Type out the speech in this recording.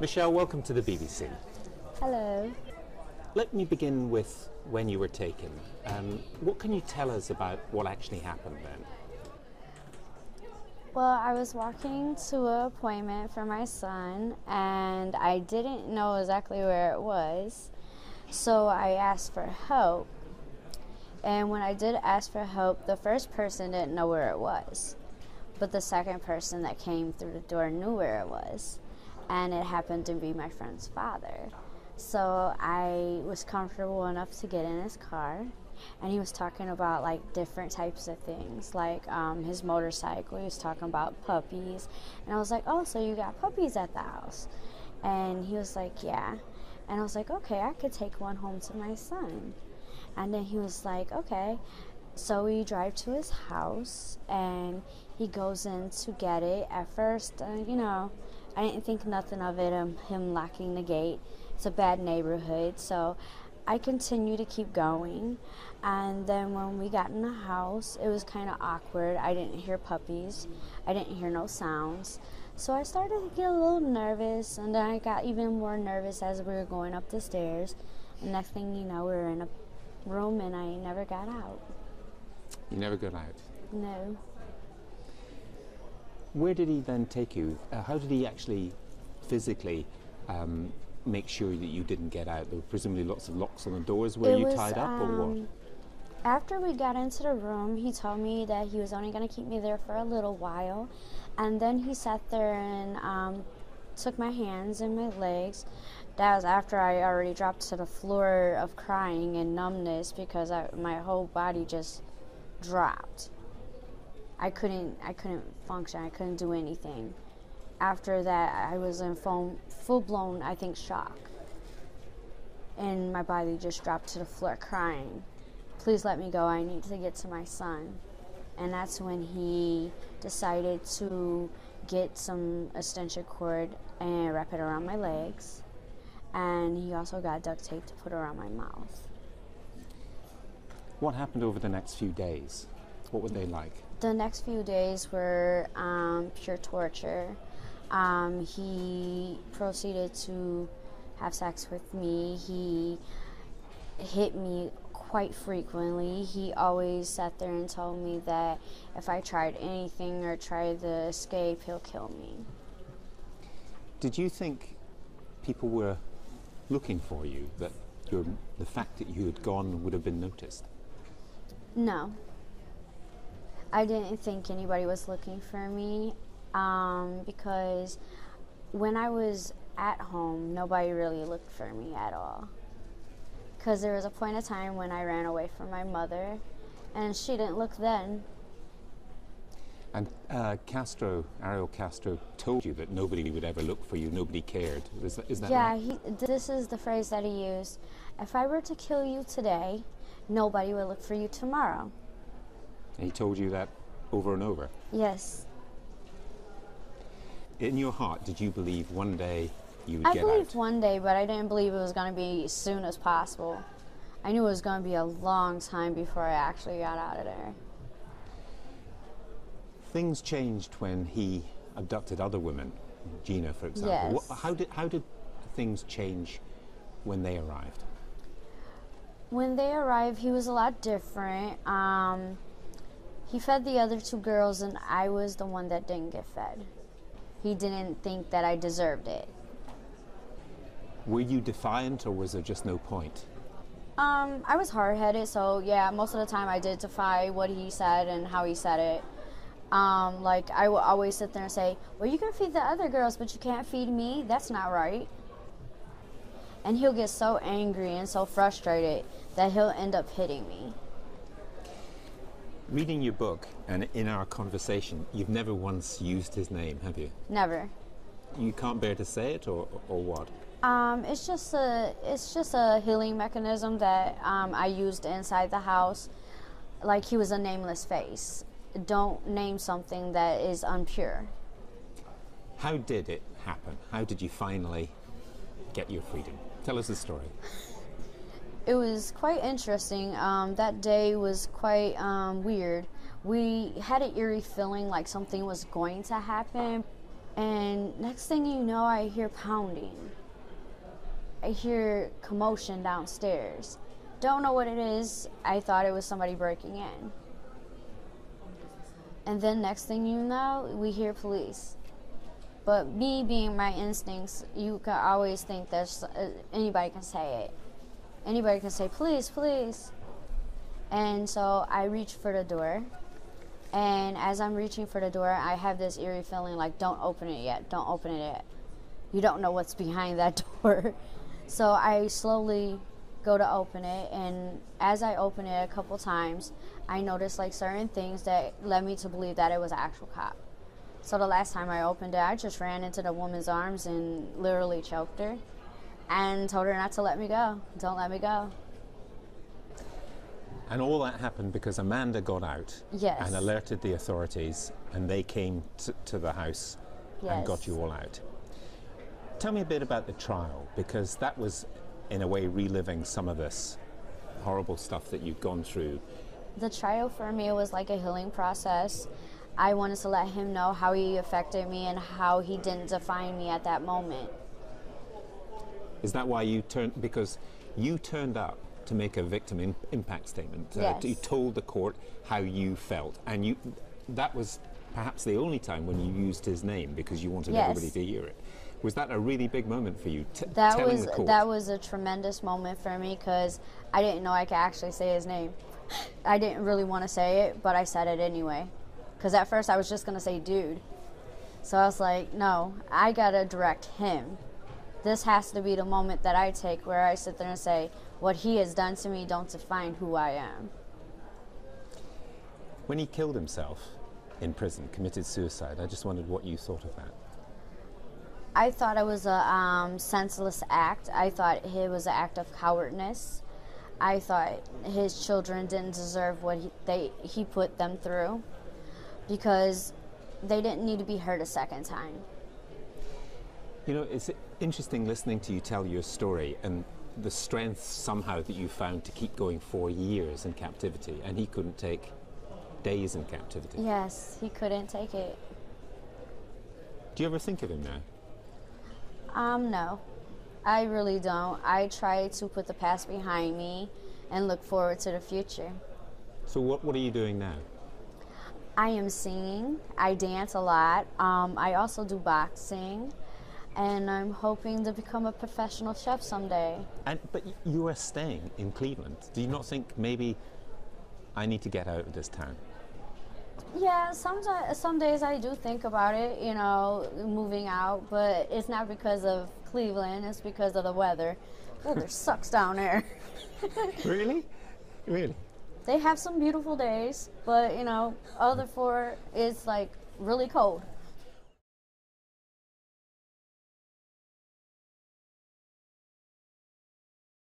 Michelle, welcome to the BBC. Hello. Let me begin with when you were taken. What can you tell us about what actually happened then? Well, I was walking to an appointment for my son, and I didn't know exactly where it was, so I asked for help. And when I did ask for help, the first person didn't know where it was, but the second person that came through the door knew where it was, and it happened to be my friend's father. So I was comfortable enough to get in his car, and he was talking about like different types of things, like his motorcycle. He was talking about puppies, and I was like, oh, so you got puppies at the house? And he was like, yeah. And I was like, okay, I could take one home to my son. And then he was like, okay. So we drive to his house, and he goes in to get it. At first, I didn't think nothing of it, him locking the gate. It's a bad neighborhood, so I continued to keep going. And then when we got in the house, it was kind of awkward. I didn't hear puppies. I didn't hear no sounds. So I started to get a little nervous, and then I got even more nervous as we were going up the stairs. And next thing you know, we were in a room, and I never got out. You never got out? No. Where did he then take you? How did he actually physically make sure that you didn't get out? There were presumably lots of locks on the doors. Were you tied up or what? After we got into the room, he told me that he was only going to keep me there for a little while. And then he sat there and took my hands and my legs. That was after I already dropped to the floor of crying and numbness because my whole body just dropped. I couldn't function. I couldn't do anything. After that, I was in full-blown, I think, shock. And my body just dropped to the floor crying. Please let me go. I need to get to my son. And that's when he decided to get some extension cord and wrap it around my legs. And he also got duct tape to put around my mouth. What happened over the next few days? What were they like? The next few days were pure torture. He proceeded to have sex with me. He hit me quite frequently. He always sat there and told me that if I tried anything or tried to escape, he'll kill me. Did you think people were looking for you, that the fact that you had gone would have been noticed? No. I didn't think anybody was looking for me because when I was at home, nobody really looked for me at all. Because there was a point of time when I ran away from my mother, and she didn't look then. And Ariel Castro told you that nobody would ever look for you, nobody cared. Is that yeah, right? This is the phrase that he used. If I were to kill you today, nobody would look for you tomorrow. And he told you that over and over? Yes. In your heart, did you believe one day you would get out? I believed one day, but I didn't believe it was going to be as soon as possible. I knew it was going to be a long time before I actually got out of there. Things changed when he abducted other women, Gina, for example. Yes. How did things change when they arrived? When they arrived, he was a lot different. He fed the other two girls, and I was the one that didn't get fed. He didn't think that I deserved it. Were you defiant, or was there just no point? I was hard-headed, so yeah, most of the time I did defy what he said and how he said it. Like, I would always sit there and say, well, you can feed the other girls, but you can't feed me. That's not right. And he'll get so angry and so frustrated that he'll end up hitting me. Reading your book and in our conversation, you've never once used his name, have you? Never. You can't bear to say it, or what? It's just a healing mechanism that I used inside the house. Like, he was a nameless face. Don't name something that is impure. How did it happen? How did you finally get your freedom? Tell us the story. It was quite interesting. That day was quite weird. We had an eerie feeling like something was going to happen. And next thing you know, I hear pounding. I hear commotion downstairs. Don't know what it is. I thought it was somebody breaking in. And then next thing you know, we hear police. But me being my instincts, you can always think there's anybody can say it. Anybody can say, police, police. And so I reach for the door. And as I'm reaching for the door, I have this eerie feeling like, don't open it yet, don't open it yet. You don't know what's behind that door. So I slowly go to open it, and as I open it a couple times, I noticed like certain things that led me to believe that it was an actual cop. So the last time I opened it, I just ran into the woman's arms and literally choked her and told her not to let me go. Don't let me go. And all that happened because Amanda got out Yes. and alerted the authorities, and they came to the house and got you all out. Tell me a bit about the trial, because that was, in a way, reliving some of this horrible stuff that you'd gone through. The trial for me was like a healing process. I wanted to let him know how he affected me and how he didn't define me at that moment. Is that why you turned, because you turned up to make a victim impact statement? Yes. You told the court how you felt, and that was perhaps the only time when you used his name, because you wanted everybody to hear it. Was that a really big moment for you, telling the court? That was a tremendous moment for me, because I didn't know I could actually say his name. I didn't really want to say it, but I said it anyway. Because at first I was just going to say dude. So I was like, no, I got to direct him. This has to be the moment that I take where I sit there and say, what he has done to me don't define who I am. When he killed himself in prison, committed suicide, I just wondered what you thought of that. I thought it was a senseless act. I thought it was an act of cowardness. I thought his children didn't deserve what he put them through, because they didn't need to be hurt a second time. You know, it's interesting listening to you tell your story and the strength somehow that you found to keep going 4 years in captivity, and he couldn't take days in captivity. Yes, he couldn't take it. Do you ever think of him now? No, I really don't. I try to put the past behind me and look forward to the future. So what are you doing now? I am singing. I dance a lot. I also do boxing, and I'm hoping to become a professional chef someday. But you are staying in Cleveland. Do you not think maybe I need to get out of this town? Yeah, some days I do think about it, you know, moving out, but it's not because of Cleveland, it's because of the weather. Weather sucks down there. Really? Really? They have some beautiful days, but, you know, other four is like really cold.